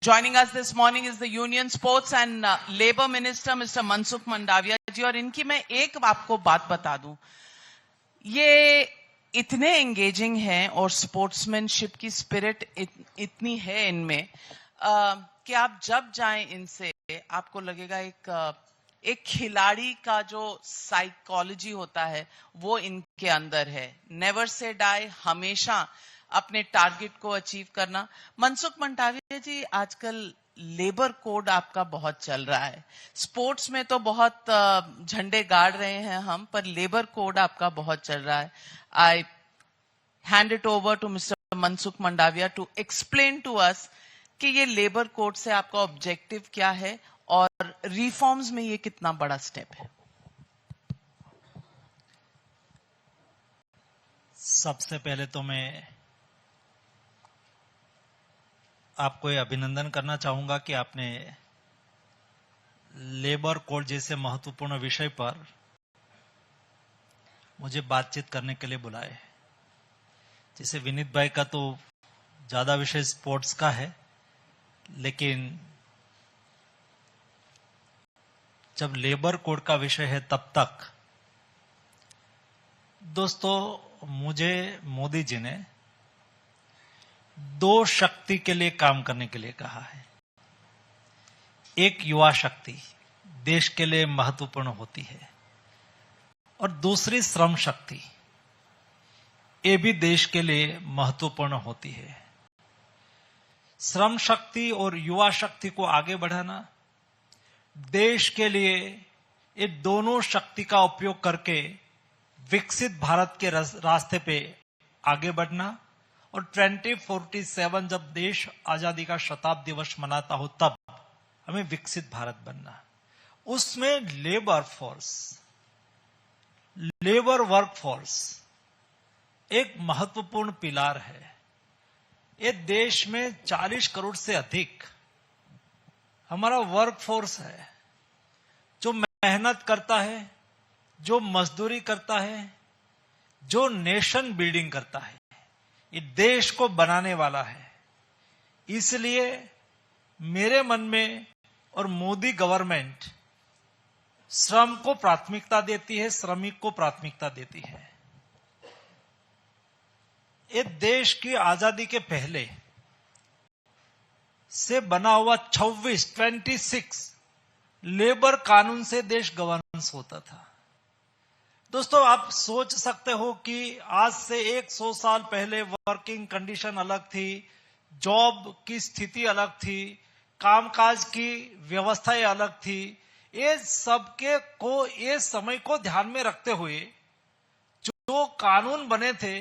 Joining us this morning is the Union Sports and Labour Minister, Mr. Mansukh Mandaviya जी। और इनकी मैं एक आपको बात बता दूं, ये इतने एंगेजिंग हैं और स्पोर्ट्समैनशिप की स्पिरिट इतनी है इनमें कि आप जब जाएं इनसे आपको लगेगा एक खिलाड़ी का जो साइकोलॉजी होता है वो इनके अंदर है। नेवर से डाई, हमेशा अपने टारगेट को अचीव करना। मनसुख मंडाविया जी, आजकल लेबर कोड आपका बहुत चल रहा है। स्पोर्ट्स में तो बहुत झंडे गाड़ रहे हैं हम, पर लेबर कोड आपका बहुत चल रहा है। I hand it over to mister Mansukh Mandaviya to explain to us कि ये लेबर कोड से आपका ऑब्जेक्टिव क्या है और रिफॉर्म्स में ये कितना बड़ा स्टेप है। सबसे पहले तो मैं आपको ये अभिनंदन करना चाहूंगा कि आपने लेबर कोड जैसे महत्वपूर्ण विषय पर मुझे बातचीत करने के लिए बुलाए। जैसे विनीत भाई का तो ज्यादा विषय स्पोर्ट्स का है, लेकिन जब लेबर कोड का विषय है तब तक दोस्तों मुझे मोदी जी ने दो शक्ति के लिए काम करने के लिए कहा है। एक युवा शक्ति देश के लिए महत्वपूर्ण होती है और दूसरी श्रम शक्ति, ये भी देश के लिए महत्वपूर्ण होती है। श्रम शक्ति और युवा शक्ति को आगे बढ़ाना, देश के लिए ये दोनों शक्ति का उपयोग करके विकसित भारत के रास्ते पे आगे बढ़ना, और 2047 जब देश आजादी का शताब्दी दिवस मनाता हो तब हमें विकसित भारत बनना। उसमें लेबर वर्कफोर्स एक महत्वपूर्ण पिलार है। ये देश में 40 करोड़ से अधिक हमारा वर्कफोर्स है, जो मेहनत करता है, जो मजदूरी करता है, जो नेशन बिल्डिंग करता है, ये देश को बनाने वाला है। इसलिए मेरे मन में और मोदी गवर्नमेंट श्रम को प्राथमिकता देती है, श्रमिक को प्राथमिकता देती है। ये देश की आजादी के पहले से बना हुआ 26 लेबर कानून से देश गवर्नेंस होता था। दोस्तों, आप सोच सकते हो कि आज से 100 साल पहले वर्किंग कंडीशन अलग थी, जॉब की स्थिति अलग थी, कामकाज की व्यवस्थाएं अलग थी। ये सबके को, ये समय को ध्यान में रखते हुए जो कानून बने थे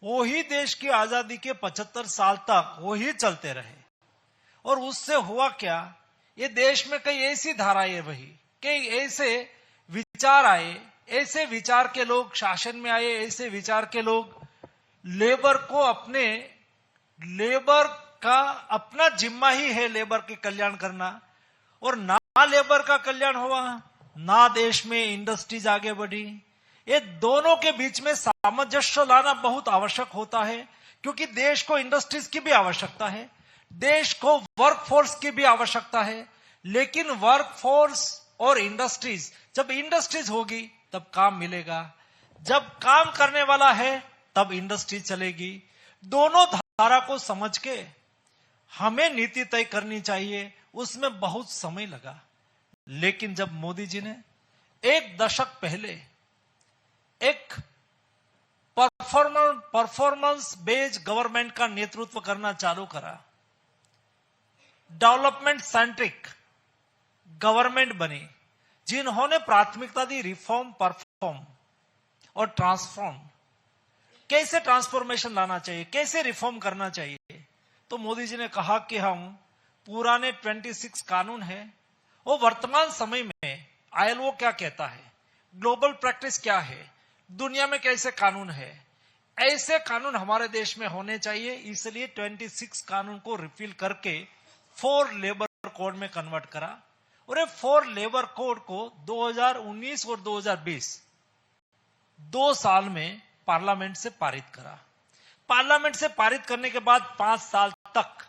वो ही देश की आजादी के 75 साल तक वो ही चलते रहे। और उससे हुआ क्या, ये देश में कई ऐसी धाराएं बही, कई ऐसे विचार आए, ऐसे विचार के लोग शासन में आए, ऐसे विचार के लोग लेबर को लेबर का अपना जिम्मा ही है लेबर के कल्याण करना, और ना लेबर का कल्याण हुआ ना देश में इंडस्ट्रीज आगे बढ़ी। ये दोनों के बीच में सामंजस्य लाना बहुत आवश्यक होता है, क्योंकि देश को इंडस्ट्रीज की भी आवश्यकता है, देश को वर्कफोर्स की भी आवश्यकता है। लेकिन वर्कफोर्स और इंडस्ट्रीज, जब इंडस्ट्रीज होगी तब काम मिलेगा, जब काम करने वाला है तब इंडस्ट्री चलेगी। दोनों धारा को समझ के हमें नीति तय करनी चाहिए। उसमें बहुत समय लगा, लेकिन जब मोदी जी ने एक दशक पहले एक परफॉर्मेंस बेस्ड गवर्नमेंट का नेतृत्व करना चालू करा, डेवलपमेंट सेंट्रिक गवर्नमेंट बनी, जिन्होंने प्राथमिकता दी रिफॉर्म, परफॉर्म और ट्रांसफॉर्म। कैसे ट्रांसफॉर्मेशन लाना चाहिए, कैसे रिफॉर्म करना चाहिए, तो मोदी जी ने कहा कि हम पुराने 26 कानून है, वो वर्तमान समय में ILO क्या कहता है, ग्लोबल प्रैक्टिस क्या है, दुनिया में कैसे कानून है, ऐसे कानून हमारे देश में होने चाहिए। इसलिए 26 कानून को रिफिल करके 4 लेबर कोड में कन्वर्ट करा, और ये 4 लेबर कोड को 2019 और 2020 2 साल में पार्लियामेंट से पारित करा। पार्लियामेंट से पारित करने के बाद 5 साल तक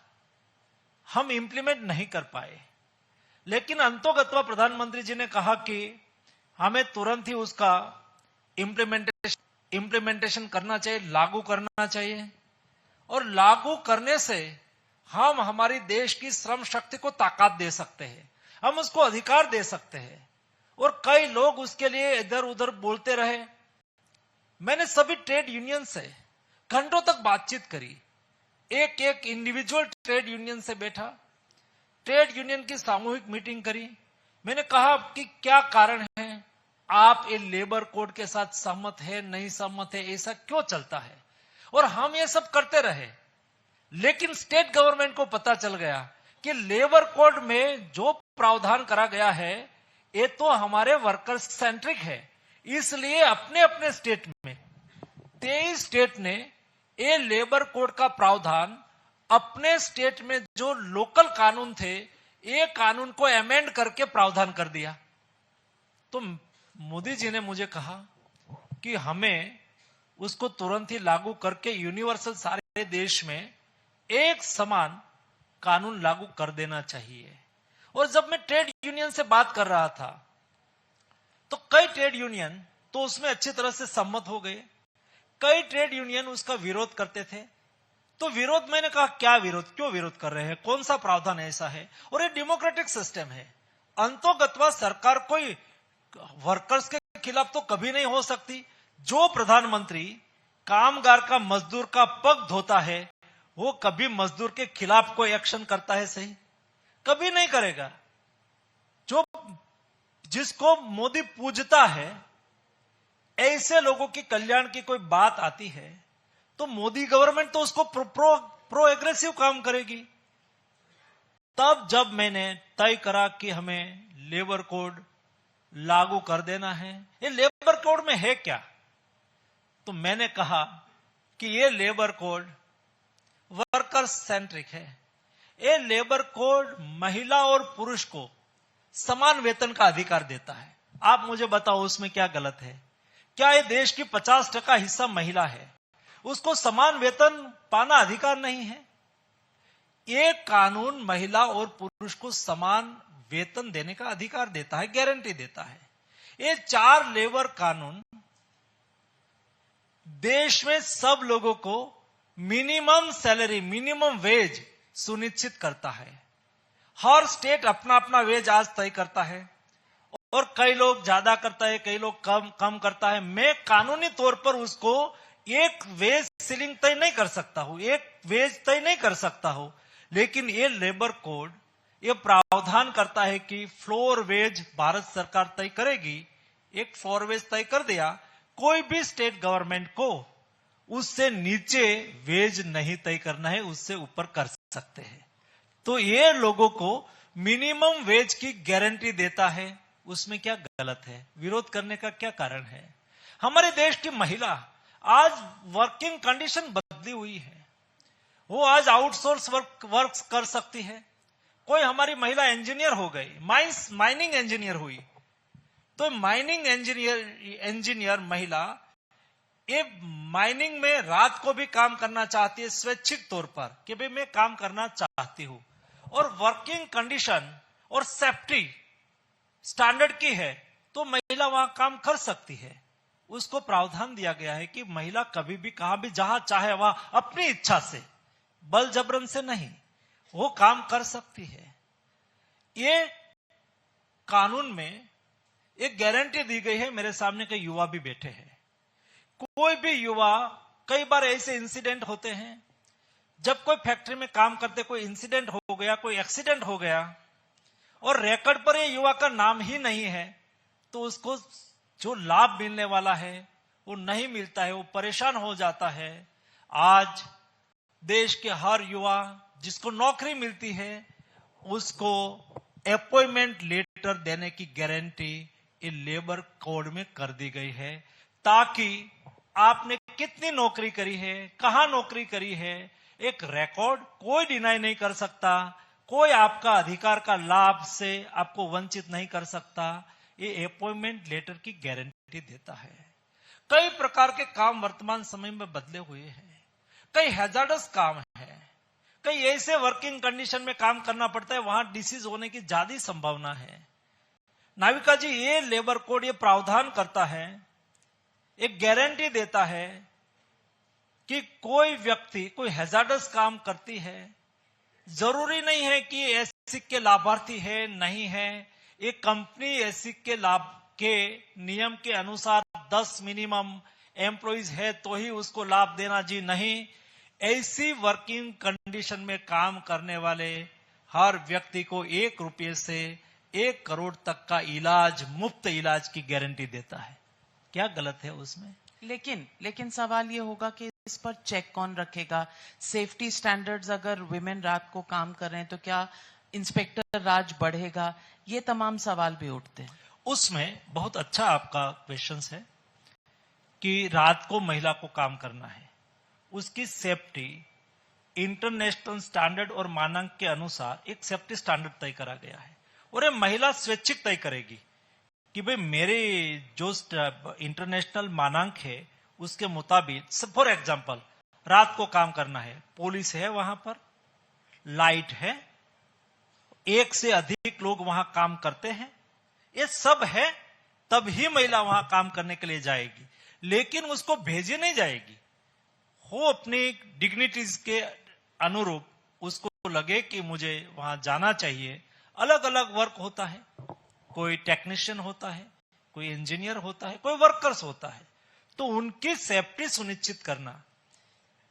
हम इंप्लीमेंट नहीं कर पाए। लेकिन अंतोगत्वा प्रधानमंत्री जी ने कहा कि हमें तुरंत ही उसका इम्प्लीमेंटेशन करना चाहिए, लागू करना चाहिए। और लागू करने से हम हमारी देश की श्रम शक्ति को ताकत दे सकते हैं, हम उसको अधिकार दे सकते हैं। और कई लोग उसके लिए इधर उधर बोलते रहे। मैंने सभी ट्रेड यूनियन से घंटों तक बातचीत करी, एक एक इंडिविजुअल ट्रेड यूनियन से बैठा, ट्रेड यूनियन की सामूहिक मीटिंग करी। मैंने कहा कि क्या कारण है, आप ये लेबर कोड के साथ सहमत है, नहीं सहमत है, ऐसा क्यों चलता है? और हम ये सब करते रहे। लेकिन स्टेट गवर्नमेंट को पता चल गया कि लेबर कोड में जो प्रावधान करा गया है ये तो हमारे वर्कर्स सेंट्रिक है। इसलिए अपने अपने स्टेट में 23 स्टेट ने ये लेबर कोड का प्रावधान अपने स्टेट में जो लोकल कानून थे ये कानून को अमेंड करके प्रावधान कर दिया। तो मोदी जी ने मुझे कहा कि हमें उसको तुरंत ही लागू करके यूनिवर्सल सारे देश में एक समान कानून लागू कर देना चाहिए। और जब मैं ट्रेड यूनियन से बात कर रहा था तो कई ट्रेड यूनियन तो उसमें अच्छी तरह से सम्मत हो गए, कई ट्रेड यूनियन उसका विरोध करते थे। तो विरोध, मैंने कहा क्या विरोध, क्यों विरोध कर रहे हैं, कौन सा प्रावधान ऐसा है? और ये डेमोक्रेटिक सिस्टम है, अंतोगत्वा सरकार कोई वर्कर्स के खिलाफ तो कभी नहीं हो सकती। जो प्रधानमंत्री कामगार का, मजदूर का पग धोता है वो कभी मजदूर के खिलाफ कोई एक्शन करता है? सही, कभी नहीं करेगा। जो जिसको मोदी पूजता है ऐसे लोगों की कल्याण की कोई बात आती है तो मोदी गवर्नमेंट तो उसको प्रो एग्रेसिव काम करेगी। तब जब मैंने तय करा कि हमें लेबर कोड लागू कर देना है, ये लेबर कोड में है क्या, तो मैंने कहा कि ये लेबर कोड वर्कर सेंट्रिक है। ये लेबर कोड महिला और पुरुष को समान वेतन का अधिकार देता है। आप मुझे बताओ उसमें क्या गलत है? क्या ये देश की 50% हिस्सा महिला है, उसको समान वेतन पाना अधिकार नहीं है? ये कानून महिला और पुरुष को समान वेतन देने का अधिकार देता है, गारंटी देता है। ये 4 लेबर कानून देश में सब लोगों को मिनिमम सैलरी, मिनिमम वेज सुनिश्चित करता है। हर स्टेट अपना अपना वेज आज तय करता है और कई लोग ज्यादा करता है, कई लोग कम करता है। मैं कानूनी तौर पर उसको एक वेज सीलिंग तय नहीं कर सकता हूं, एक वेज तय नहीं कर सकता हूं। लेकिन ये लेबर कोड ये प्रावधान करता है कि फ्लोर वेज भारत सरकार तय करेगी। एक फ्लोर वेज तय कर दिया, कोई भी स्टेट गवर्नमेंट को उससे नीचे वेज नहीं तय करना है, उससे ऊपर कर सकते हैं। तो ये लोगों को मिनिमम वेज की गारंटी देता है। उसमें क्या गलत है? विरोध करने का क्या कारण है? हमारे देश की महिला आज वर्किंग कंडीशन बदली हुई है, वो आज आउटसोर्स वर्क कर सकती है। कोई हमारी महिला इंजीनियर हो गई, माइनिंग इंजीनियर हुई, तो माइनिंग इंजीनियर महिला ये माइनिंग में रात को भी काम करना चाहती है स्वैच्छिक तौर पर कि भाई मैं काम करना चाहती हूं, और वर्किंग कंडीशन और सेफ्टी स्टैंडर्ड की है तो महिला वहां काम कर सकती है। उसको प्रावधान दिया गया है कि महिला कभी भी कहां भी जहां चाहे वहां अपनी इच्छा से, बल जबरन से नहीं, वो काम कर सकती है। ये कानून में एक गारंटी दी गई है। मेरे सामने कई युवा भी बैठे हैं। कोई भी युवा, कई बार ऐसे इंसिडेंट होते हैं जब कोई फैक्ट्री में काम करते कोई इंसिडेंट हो गया, कोई एक्सीडेंट हो गया और रिकॉर्ड पर ये युवा का नाम ही नहीं है, तो उसको जो लाभ मिलने वाला है वो नहीं मिलता है, वो परेशान हो जाता है। आज देश के हर युवा जिसको नौकरी मिलती है उसको अपॉइंटमेंट लेटर देने की गारंटी ये लेबर कोड में कर दी गई है, ताकि आपने कितनी नौकरी करी है, कहां नौकरी करी है, एक रिकॉर्ड कोई डिनाई नहीं कर सकता, कोई आपका अधिकार का लाभ से आपको वंचित नहीं कर सकता। ये अपॉइंटमेंट लेटर की गारंटी देता है। कई प्रकार के काम वर्तमान समय में बदले हुए हैं, कई हैजार्डस काम है, कई ऐसे वर्किंग कंडीशन में काम करना पड़ता है वहां डिसीज होने की ज्यादा संभावना है। नाविका जी, ये लेबर कोड ये प्रावधान करता है, एक गारंटी देता है कि कोई व्यक्ति कोई हैजार्डस काम करती है, जरूरी नहीं है कि एससी के लाभार्थी है नहीं है, एक कंपनी एससी के लाभ के नियम के अनुसार 10 मिनिमम एम्प्लॉइज है तो ही उसको लाभ देना जी नहीं। ऐसी वर्किंग कंडीशन में काम करने वाले हर व्यक्ति को 1 रुपये से 1 करोड़ तक का इलाज, मुफ्त इलाज की गारंटी देता है। क्या गलत है उसमें? लेकिन सवाल ये होगा कि इस पर चेक कौन रखेगा? सेफ्टी स्टैंडर्ड्स, अगर विमेन रात को काम कर रहे हैं तो क्या इंस्पेक्टर राज बढ़ेगा? ये तमाम सवाल भी उठते हैं। उसमें बहुत अच्छा आपका क्वेश्चन है कि रात को महिला को काम करना है, उसकी सेफ्टी इंटरनेशनल स्टैंडर्ड और मानक के अनुसार एक सेफ्टी स्टैंडर्ड तय करा गया है और ये महिला स्वैच्छिक तय करेगी कि भाई मेरे जो इंटरनेशनल मानक है उसके मुताबिक, फॉर एग्जांपल रात को काम करना है, पुलिस है वहां पर, लाइट है, 1 से अधिक लोग वहां काम करते हैं, ये सब है, तब ही महिला वहां काम करने के लिए जाएगी। लेकिन उसको भेजी नहीं जाएगी, वो अपनी डिग्निटीज के अनुरूप उसको लगे कि मुझे वहां जाना चाहिए। अलग अलग वर्क होता है, कोई टेक्नीशियन होता है, कोई इंजीनियर होता है, कोई वर्कर्स होता है, तो उनकी सेफ्टी सुनिश्चित करना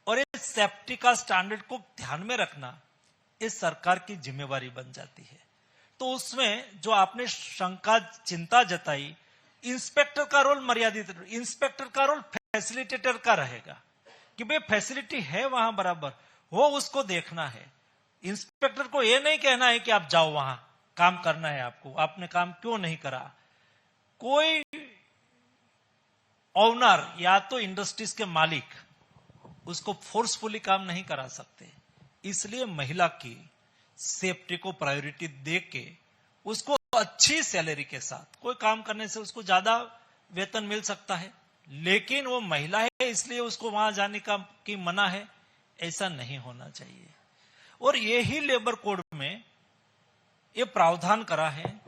और इस सेफ्टी का स्टैंडर्ड को ध्यान में रखना इस सरकार की जिम्मेवारी बन जाती है। तो उसमें जो आपने शंका, चिंता जताई, इंस्पेक्टर का रोल मर्यादित, इंस्पेक्टर का रोल फैसिलिटेटर का रहेगा कि भाई फैसिलिटी है वहां बराबर, वो उसको देखना है। इंस्पेक्टर को ये नहीं कहना है कि आप जाओ वहां काम करना है आपको, आपने काम क्यों नहीं करा। कोई ओनर या तो इंडस्ट्रीज के मालिक उसको फोर्सफुली काम नहीं करा सकते, इसलिए महिला की सेफ्टी को प्रायोरिटी देके उसको अच्छी सैलरी के साथ, कोई काम करने से उसको ज्यादा वेतन मिल सकता है, लेकिन वो महिला है इसलिए उसको वहां जाने का की मना है, ऐसा नहीं होना चाहिए। और यही लेबर कोड में ये प्रावधान करा है,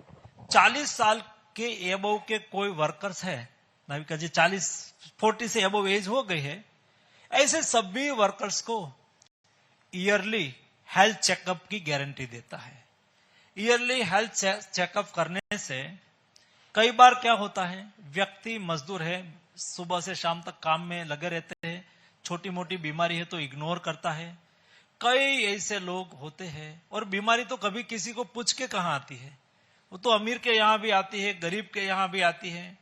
40 साल के एबव के कोई वर्कर्स है, नाविका जी 40 से एबव एज हो गई है, ऐसे सभी वर्कर्स को ईयरली हेल्थ चेकअप की गारंटी देता है। ईयरली हेल्थ चेकअप करने से कई बार क्या होता है, व्यक्ति मजदूर है, सुबह से शाम तक काम में लगे रहते हैं, छोटी मोटी बीमारी है तो इग्नोर करता है। कई ऐसे लोग होते हैं, और बीमारी तो कभी किसी को पूछ के कहां आती है, वो तो अमीर के यहां भी आती है, गरीब के यहां भी आती है।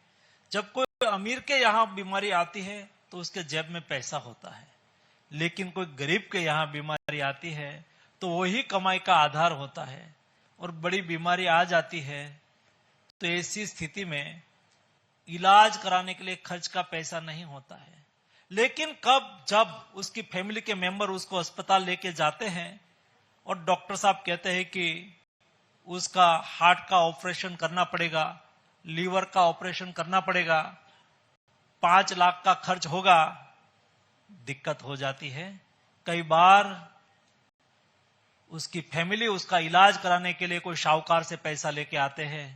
जब कोई अमीर के यहां बीमारी आती है तो उसके जेब में पैसा होता है, लेकिन कोई गरीब के यहां बीमारी आती है तो वही कमाई का आधार होता है, और बड़ी बीमारी आ जाती है तो ऐसी स्थिति में इलाज कराने के लिए खर्च का पैसा नहीं होता है। लेकिन जब उसकी फैमिली के मेंबर उसको अस्पताल लेके जाते हैं और डॉक्टर साहब कहते हैं कि उसका हार्ट का ऑपरेशन करना पड़ेगा, लीवर का ऑपरेशन करना पड़ेगा, 5 लाख का खर्च होगा, दिक्कत हो जाती है। कई बार उसकी फैमिली उसका इलाज कराने के लिए कोई शाहूकार से पैसा लेके आते हैं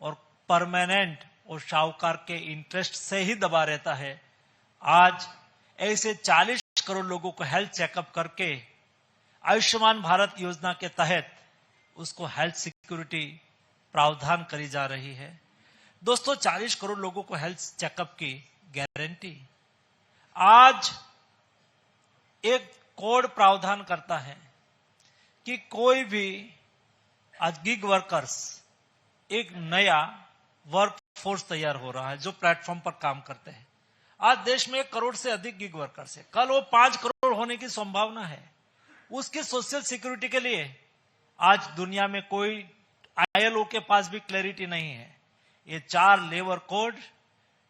और परमानेंट और शाहूकार के इंटरेस्ट से ही दबा रहता है। आज ऐसे 40 करोड़ लोगों को हेल्थ चेकअप करके आयुष्मान भारत योजना के तहत उसको हेल्थ सिक्योरिटी प्रावधान करी जा रही है। दोस्तों, 40 करोड़ लोगों को हेल्थ चेकअप की गारंटी। आज एक कोड प्रावधान करता है कि कोई भी आज गिग वर्कर्स, एक नया वर्क फोर्स तैयार हो रहा है जो प्लेटफॉर्म पर काम करते हैं। आज देश में 1 करोड़ से अधिक गिग वर्कर्स है, कल वो 5 करोड़ होने की संभावना है। उसकी सोशल सिक्योरिटी के लिए आज दुनिया में कोई ILO के पास भी क्लैरिटी नहीं है। ये 4 लेबर कोड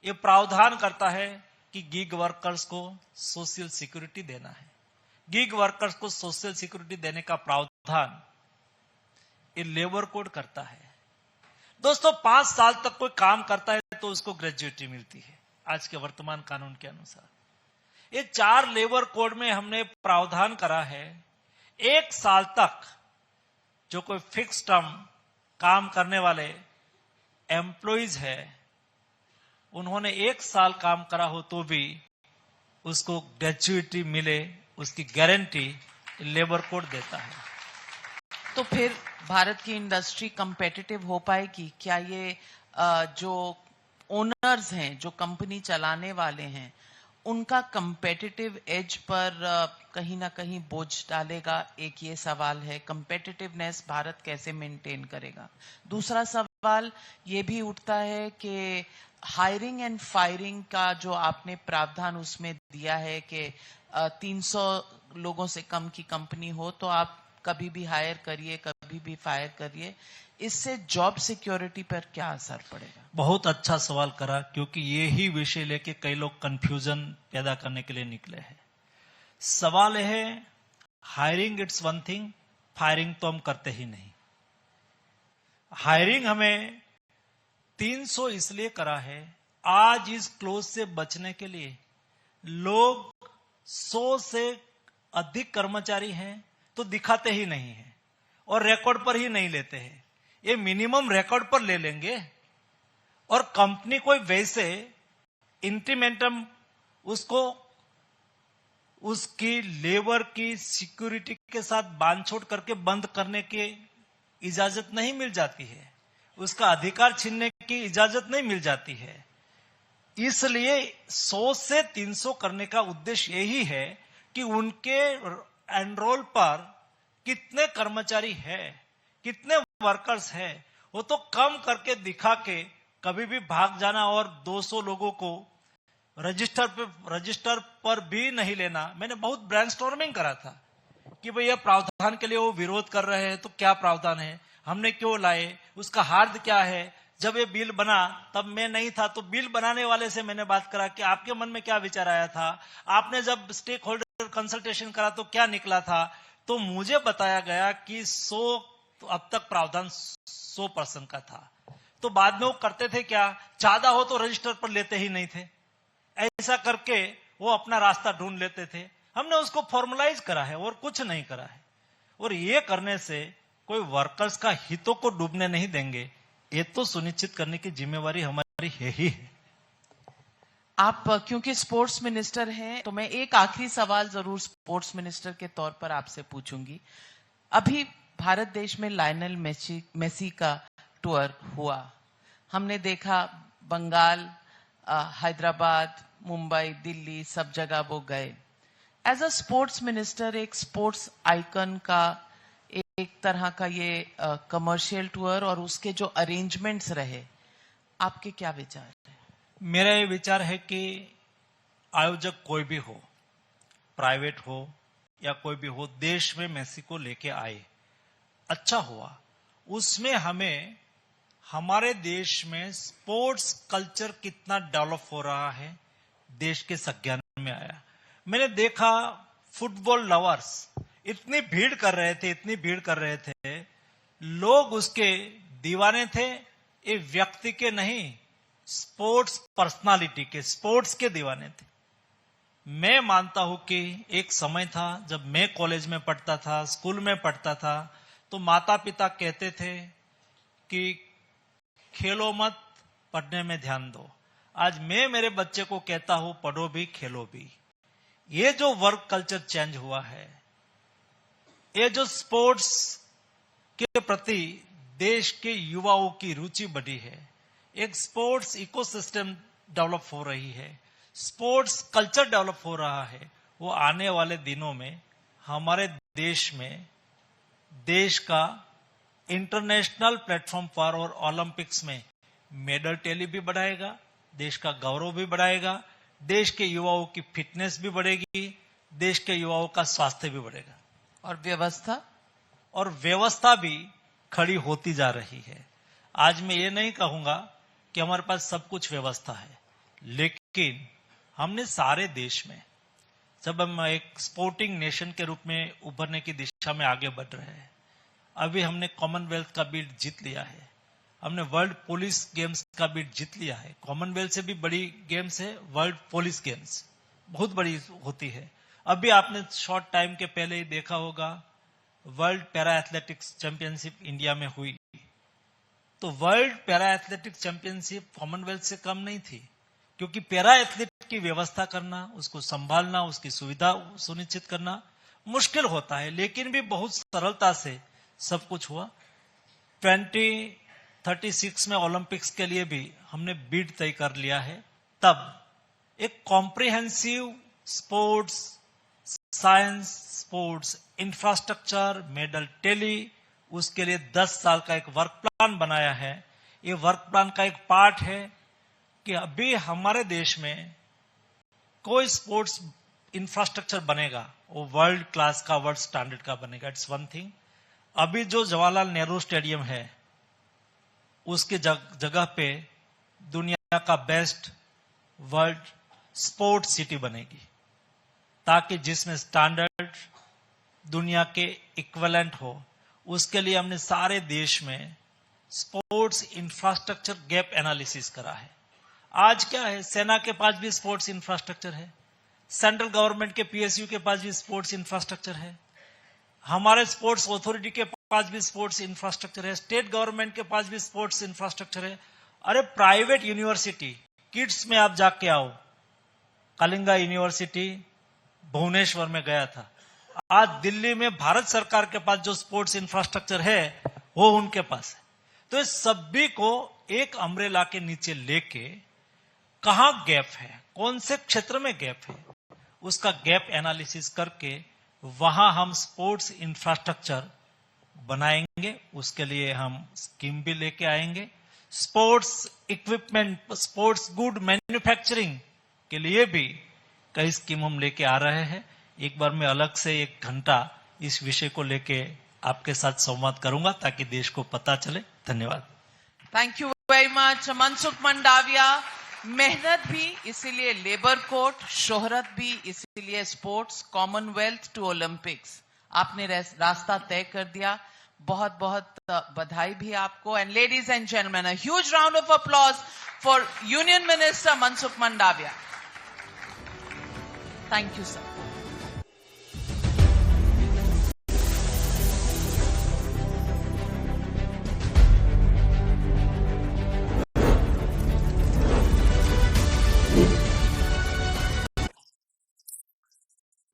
ये प्रावधान करता है कि गिग वर्कर्स को सोशल सिक्योरिटी देना है। गिग वर्कर्स को सोशल सिक्योरिटी देने का प्रावधान ये लेबर कोड करता है। दोस्तों, 5 साल तक कोई काम करता है तो उसको ग्रेजुएटी मिलती है आज के वर्तमान कानून के अनुसार। ये 4 लेबर कोड में हमने प्रावधान करा है, 1 साल तक जो कोई फिक्स टर्म काम करने वाले एम्प्लॉइज है, उन्होंने 1 साल काम करा हो तो भी उसको ग्रेच्युइटी मिले, उसकी गारंटी लेबर कोड देता है। तो फिर भारत की इंडस्ट्री कंपेटिटिव हो पाएगी क्या? ये जो ओनर्स हैं, जो कंपनी चलाने वाले हैं, उनका कंपेटिटिव एज पर कहीं ना कहीं बोझ डालेगा? एक ये सवाल है, कंपेटिटिवनेस भारत कैसे मेंटेन करेगा? दूसरा सवाल ये भी उठता है कि हायरिंग एंड फायरिंग का जो आपने प्रावधान उसमें दिया है कि 300 लोगों से कम की कंपनी हो तो आप कभी भी हायर करिए, कभी भी फायर करिए, इससे जॉब सिक्योरिटी पर क्या असर पड़ेगा? बहुत अच्छा सवाल करा, क्योंकि ये ही विषय लेके कई लोग कंफ्यूजन पैदा करने के लिए निकले हैं। सवाल है, hiring it's one thing, firing तो हम करते ही नहीं। हायरिंग हमें 300 इसलिए करा है, आज इस क्लोज से बचने के लिए। लोग 100 से अधिक कर्मचारी हैं तो दिखाते ही नहीं है और रिकॉर्ड पर ही नहीं लेते हैं। ये मिनिमम रिकॉर्ड पर ले लेंगे और कंपनी कोई वैसे इंटीमेंटम उसको उसकी लेबर की सिक्योरिटी के साथ बांधछोड़ करके बंद करने की इजाजत नहीं मिल जाती है, उसका अधिकार छीनने की इजाजत नहीं मिल जाती है। इसलिए 100 से 300 करने का उद्देश्य यही है कि उनके एनरोल पर कितने कर्मचारी है, कितने वर्कर्स है, वो तो कम करके दिखा के कभी भी भाग जाना और 200 लोगों को रजिस्टर पर भी नहीं लेना। मैंने बहुत ब्रेनस्टॉर्मिंग करा था कि भाई ये प्रावधान के लिए वो विरोध कर रहे हैं तो क्या प्रावधान है, हमने क्यों लाए, उसका हार्द क्या है। जब ये बिल बना तब मैं नहीं था, तो बिल बनाने वाले से मैंने बात करा कि आपके मन में क्या विचार आया था, आपने जब स्टेक होल्डर कंसल्टेशन करा तो क्या निकला था। तो मुझे बताया गया कि 100 तो अब तक प्रावधान 100% का था। तो बाद में वो करते थे क्या, ज्यादा हो तो रजिस्टर पर लेते ही नहीं थे, ऐसा करके वो अपना रास्ता ढूंढ लेते थे। हमने उसको फॉर्मलाइज करा है और कुछ नहीं करा है, और ये करने से कोई वर्कर्स का हितों को डूबने नहीं देंगे, ये तो सुनिश्चित करने की जिम्मेवारी हमारी है ही है। आप क्योंकि स्पोर्ट्स मिनिस्टर हैं तो मैं एक आखिरी सवाल जरूर स्पोर्ट्स मिनिस्टर के तौर पर आपसे पूछूंगी। अभी भारत देश में लायनल मेसी का टूर हुआ, हमने देखा बंगाल, हैदराबाद, मुंबई, दिल्ली, सब जगह वो गए। एज अ स्पोर्ट्स मिनिस्टर, एक स्पोर्ट्स आइकन का एक तरह का ये कमर्शियल टूर और उसके जो अरेंजमेंट्स रहे, आपके क्या विचार है? मेरा ये विचार है कि आयोजक कोई भी हो, प्राइवेट हो या कोई भी हो, देश में मेसी को लेके आए, अच्छा हुआ। उसमें हमें हमारे देश में स्पोर्ट्स कल्चर कितना डेवलप हो रहा है देश के संज्ञान में आया। मैंने देखा फुटबॉल लवर्स इतनी भीड़ कर रहे थे, इतनी भीड़ कर रहे थे, लोग उसके दीवाने थे। ये व्यक्ति के नहीं, स्पोर्ट्स पर्सनालिटी के, स्पोर्ट्स के दीवाने थे। मैं मानता हूं कि एक समय था जब मैं कॉलेज में पढ़ता था, स्कूल में पढ़ता था, तो माता पिता कहते थे कि खेलो मत, पढ़ने में ध्यान दो। आज मैं मेरे बच्चे को कहता हूं पढ़ो भी खेलो भी। ये जो वर्क कल्चर चेंज हुआ है, ये जो स्पोर्ट्स के प्रति देश के युवाओं की रुचि बढ़ी है, एक स्पोर्ट्स इकोसिस्टम डेवलप हो रही है, स्पोर्ट्स कल्चर डेवलप हो रहा है, वो आने वाले दिनों में हमारे देश में देश का इंटरनेशनल प्लेटफॉर्म पर और ओलंपिक्स में मेडल टैली भी बढ़ाएगा, देश का गौरव भी बढ़ाएगा, देश के युवाओं की फिटनेस भी बढ़ेगी, देश के युवाओं का स्वास्थ्य भी बढ़ेगा, और व्यवस्था भी खड़ी होती जा रही है। आज मैं ये नहीं कहूंगा कि हमारे पास सब कुछ व्यवस्था है, लेकिन हमने सारे देश में, जब हम एक स्पोर्टिंग नेशन के रूप में उभरने की दिशा में आगे बढ़ रहे हैं, अभी हमने कॉमनवेल्थ का बिड जीत लिया है, हमने वर्ल्ड पुलिस गेम्स का बिड जीत लिया है। कॉमनवेल्थ से भी बड़ी गेम्स है वर्ल्ड पुलिस गेम्स, बहुत बड़ी होती है। अभी आपने शॉर्ट टाइम के पहले ही देखा होगा world para athletics championship India में हुई, तो world para athletics championship Commonwealth से कम नहीं थी, क्योंकि पैरा एथलीट की व्यवस्था करना, उसको संभालना, उसकी सुविधा सुनिश्चित करना मुश्किल होता है, लेकिन भी बहुत सरलता से सब कुछ हुआ। 2036 में ओलंपिक्स के लिए भी हमने बीड तय कर लिया है। तब एक comprehensive sports science, sports infrastructure, medal tally, उसके लिए 10 साल का एक वर्क प्लान बनाया है। ये वर्क प्लान का एक पार्ट है कि अभी हमारे देश में कोई स्पोर्ट्स इंफ्रास्ट्रक्चर बनेगा वो वर्ल्ड क्लास का, वर्ल्ड स्टैंडर्ड का बनेगा। It's one thing. अभी जो जवाहरलाल नेहरू स्टेडियम है उसके जगह पे दुनिया का बेस्ट वर्ल्ड स्पोर्ट्स सिटी बनेगी, ताकि जिसमें स्टैंडर्ड दुनिया के इक्विवेलेंट हो। उसके लिए हमने सारे देश में स्पोर्ट्स इंफ्रास्ट्रक्चर गैप एनालिसिस करा है। आज क्या है, सेना के पास भी स्पोर्ट्स इंफ्रास्ट्रक्चर है, सेंट्रल गवर्नमेंट के पीएसयू के पास भी स्पोर्ट्स इंफ्रास्ट्रक्चर है, हमारे स्पोर्ट्स अथॉरिटी के पास भी स्पोर्ट्स इंफ्रास्ट्रक्चर है, स्टेट गवर्नमेंट के पास भी स्पोर्ट्स इंफ्रास्ट्रक्चर है। अरे प्राइवेट यूनिवर्सिटी किड्स में आप जाके आओ, कलिंगा यूनिवर्सिटी भुवनेश्वर में गया था, आज दिल्ली में भारत सरकार के पास जो स्पोर्ट्स इंफ्रास्ट्रक्चर है वो उनके पास है। तो इस सभी को एक अम्ब्रेला के नीचे लेके कहां गैप है, कौन से क्षेत्र में गैप है, उसका गैप एनालिसिस करके वहां हम स्पोर्ट्स इंफ्रास्ट्रक्चर बनाएंगे। उसके लिए हम स्कीम भी लेके आएंगे। Sports equipment, sports good manufacturing के लिए भी कई स्कीम हम लेके आ रहे हैं। एक बार मैं अलग से 1 घंटा इस विषय को लेके आपके साथ संवाद करूंगा ताकि देश को पता चले। धन्यवाद। Thank you very much Mansukh Mandaviya. मेहनत भी, इसीलिए लेबर कोड, शोहरत भी, इसीलिए स्पोर्ट्स, कॉमनवेल्थ टू ओलंपिक्स, आपने रास्ता तय कर दिया। बहुत बहुत बधाई भी आपको। And ladies and gentleman, a huge round of applause for union minister Mansukh Mandaviya. Thank you sir.